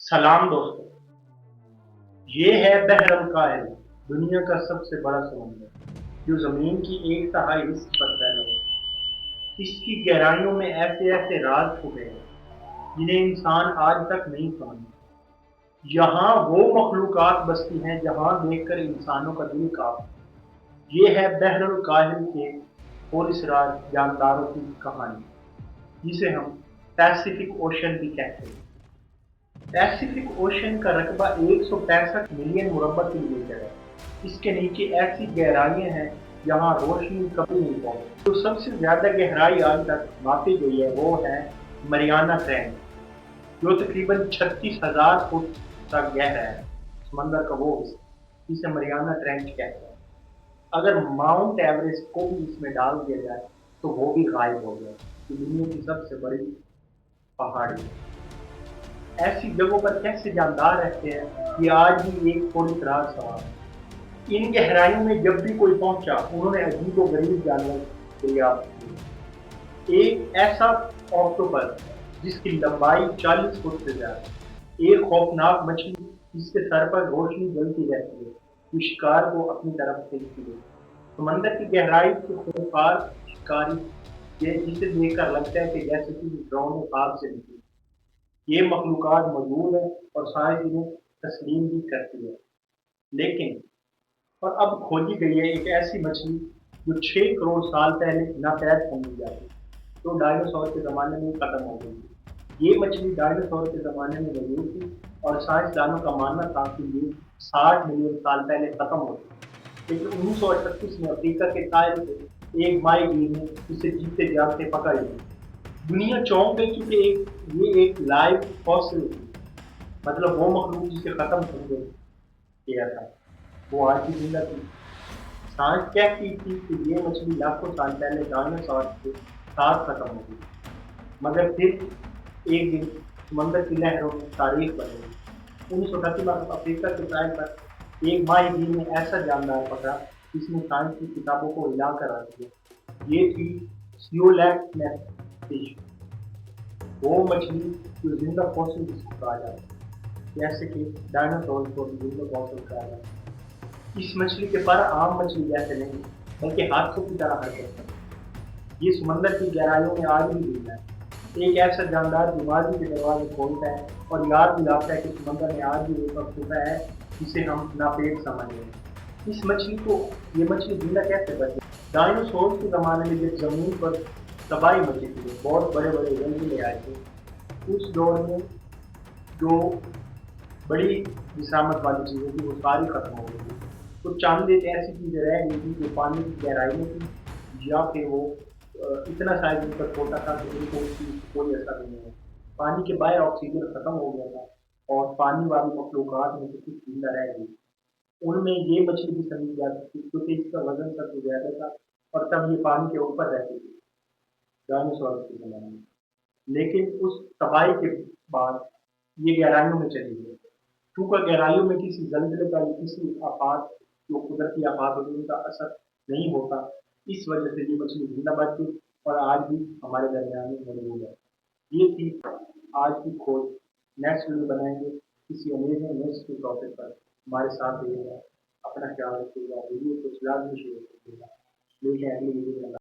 सलाम दोस्तों। ये है बहर अल-काहिल, दुनिया का सबसे बड़ा समुंदर जो जमीन की एक तिहाई हिस्से पर फैला है। इसकी गहराइयों में ऐसे ऐसे राज छुपे हैं जिन्हें इंसान आज तक नहीं समझा। यहाँ वो मखलूकात बसती हैं जहाँ देखकर इंसानों का दिल कांपता है। ये है बहर अल-काहिल के पुरअसरार जानदारों की कहानी, जिसे हम पैसिफिक ओशन भी कहते हैं। पैसिफिक ओशन का रकबा 165 मिलियन मुरब्बा किलोमीटर है। इसके नीचे ऐसी गहराइयां हैं जहां रोशनी कभी नहीं पहुंचती। जो सबसे ज्यादा गहराई आज तक मापी गई है वो है मरियाना ट्रेंच, जो तकरीबन 36,000 फुट तक गहरा है। समंदर का वो हिस्सा जिसे मरियाना ट्रेंच कहते हैं। अगर माउंट एवरेस्ट को भी इसमें डाल दिया जाए तो वो भी गायब हो जाए। ये दुनिया की सबसे बड़ी पहाड़ी है। ऐसी जगहों पर कैसे जानदार रहते हैं, ये आज भी एक थोड़ी राज सवाल है। इन गहराइयों में जब भी कोई पहुंचा उन्होंने अजीब व गरीब जानवर दरियाफ्त किए। एक ऐसा ऑक्टोपस जिसकी लंबाई 40 फुट से ज्यादा, एक खौफनाक मछली जिसके सर पर रोशनी जलती रहती है, जो शिकार को अपनी तरफ खींचती है। समंदर की गहराई के खूंखार शिकारी जिसे देखकर लगता है कि जैसे कि ड्रोन खाब से निकली। ये मखलूक़ात मौजूद है और साइंस इन्हें तस्लीम भी करती है। लेकिन और अब खोजी गई है एक ऐसी मछली जो 6 करोड़ साल पहले नापैद समझी जाती, जो डायनासोर के ज़माने में खत्म हो गई थी। ये मछली डायनासोर के ज़माने में मौजूद थी और साइंसदानों का मानना था कि ये 60 मिलियन साल पहले खत्म हो गई। लेकिन 1938 में अफ्रीका के कायल से एक माही गीर ने इसे जीते जागते पकड़ लिया। दुनिया चौंक गई क्योंकि ये एक लाइव फॉसिल थी। मतलब वो मखलूक जिसे खत्म समझ किया था वो आज भी जिंदा थी। सांस कहती थी कि ये मछली लाखों साल पहले डायनासोर के साथ खत्म हो गई, मगर फिर एक दिन समंदर की लहरों में तारीख बदल गई। 1938 में अफ्रीका के साहिल पर एक माहीगीर ने ऐसा जानदार पकड़ा जिसने साइंस की किताबों को हिलाकर रख दिया। ये थी सियोलैक्स फिश, वो मछली जो जिंदा फॉसिल जिसको कहा जाता है, जैसे कि डायनासोर को भी जिंदा फॉसिल कहा जाता है। इस मछली के पर आम मछली जैसे नहीं, बल्कि हाथों की तरह हरकत करते हैं। ये समंदर की गहराइयों में आज भी जिंदा है। एक ऐसा जानदार बीमारी के दरवाजे खोलता है और याद दिलाता है कि समंदर में आज भी एक वक्त होता है जिसे हम नापेद समझ रहे हैं। ये मछली जिंदा कैसे बची? डायनासोर के जमाने में जब जमीन पर तबाही मची थी, बहुत बड़े बड़े जंगल आए थे। उस दौर में जो बड़ी विषामत वाली चीज़ें थी वो सारी खत्म हो गई थी। तो चंद एक ऐसी चीज़ें रह गई थी जो पानी की गहराई में थी, या फिर वो इतना साइज उनका छोटा था कि उनको उस चीज़ से कोई असर नहीं हुआ। पानी के बाहर ऑक्सीजन खत्म हो गया था और पानी वाली मखलूक़ात में से कुछ जिंदा रह गई। उनमें ये मछली भी समझी जाती थी क्योंकि इसका वजन सबसे ज़्यादा था और तब ये पानी के ऊपर रहती थी डायनासोर के ज़माने में। लेकिन उस तबाही के बाद ये गहराइयों में चली गई। चूँकि गहराइयों में किसी ज़लज़ले का या किसी आफ़ात जो कुदरती आफ़ात होती है उनका असर नहीं होता, इस वजह से ये मछली ज़िंदा बच गई और आज भी हमारे दरमियान में मौजूद है। ये थी आज की खोज। नेक्स्ट वीडियो बनाएंगे किसी अमेजिंग नेक्स्ट के टॉपिक पर। हमारे साथ रहिएगा, अपना ख्याल रखिएगा, वीडियो को लाजमी शेयर कीजिएगा। मिलते हैं अगली वीडियो में।